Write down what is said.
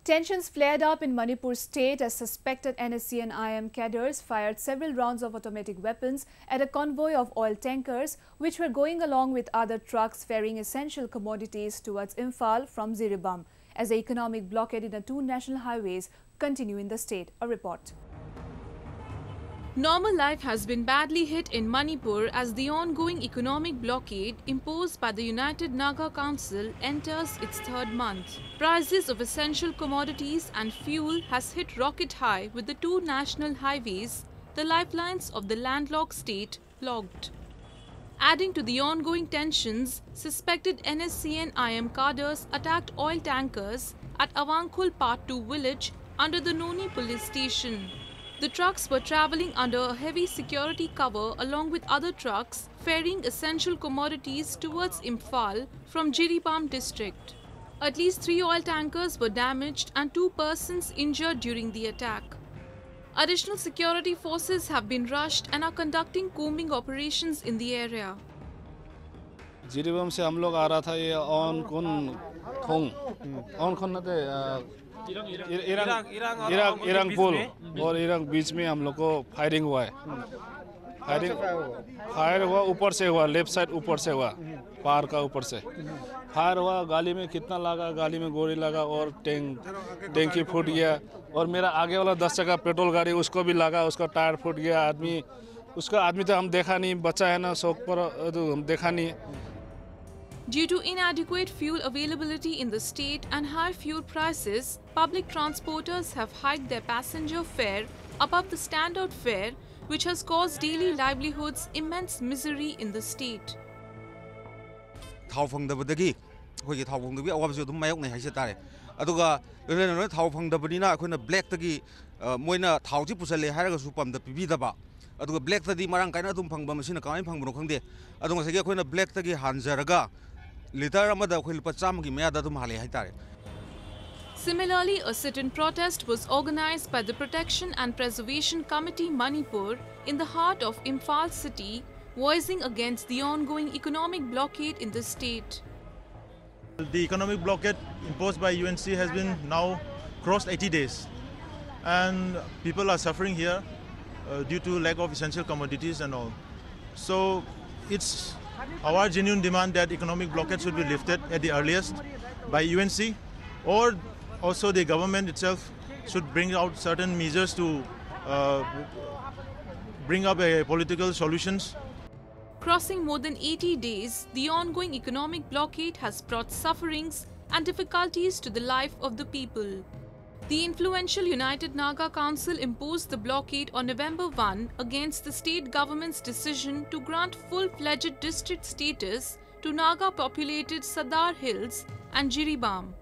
Tensions flared up in Manipur state as suspected NSC and IM cadres fired several rounds of automatic weapons at a convoy of oil tankers which were going along with other trucks ferrying essential commodities towards Imphal from Jiribam as the economic blockade in the two national highways continue in the state. A report. Normal life has been badly hit in Manipur as the ongoing economic blockade imposed by the United Naga Council enters its third month. Prices of essential commodities and fuel has hit rocket high with the two national highways, the lifelines of the landlocked state, blocked. Adding to the ongoing tensions, suspected NSC and IM cadres attacked oil tankers at Avankhul Part 2 village under the Noni police station. The trucks were travelling under a heavy security cover along with other trucks ferrying essential commodities towards Imphal from Jiribam district. At least 3 oil tankers were damaged and 2 persons injured during the attack. Additional security forces have been rushed and are conducting combing operations in the area. Jiribam से हम लोग आ रहा था ये इरांग पुल और इरांग बीच में हम लोग को फायरिंग हुआ है। फायर हुआ ऊपर से हुआ, लेफ्ट साइड ऊपर से हुआ, पार का ऊपर से फायर हुआ। गाड़ी में कितना लगा, गाड़ी में गोली लगा और टैंकी फूट गया और मेरा आगे वाला 10 चक्का पेट्रोल गाड़ी उसको भी लगा, उसका टायर फूट गया। आदमी तो हम देखा नहीं, बच्चा है ना शौक पर, तो हम देखा नहीं। Due to inadequate fuel availability in the state and high fuel prices, public transporters have hiked their passenger fare above the standard fare, which has caused daily livelihoods immense misery in the state. थाव फंगदबदगी अखोई थाव फंगदबी अवाबसु दुम मायोकनै हाइसे तारे अदुगा लोलेनो थाव फंगदबनिना अखोइना ब्लैक तगी मोइना थावजि पुसले हारगसु पमदा पिबिदबा अदुगा ब्लैक तदी मरांग काइना दुम फंगबा मसिना काइ फंगबनो खंगदे अदुगा सगे अखोइना ब्लैक तगी हानजरगा लीटर अमदा अखोइ लुपा चामगी मयादा दुम हाले हाइतारे। Similarly, a sit-in protest was organized by the Protection and Preservation Committee Manipur in the heart of Imphal city, voicing against the ongoing economic blockade in the state. The economic blockade imposed by UNC has been now crossed 80 days, and people are suffering here due to lack of essential commodities and all. So it's our genuine demand that economic blockade should be lifted at the earliest by UNC, or also the government itself should bring out certain measures to bring up political solutions. Crossing more than 80 days, the ongoing economic blockade has brought sufferings and difficulties to the life of the people. The influential United Naga Council imposed the blockade on November 1 against the state government's decision to grant full-fledged district status to Naga-populated Sadar Hills and Jiribam.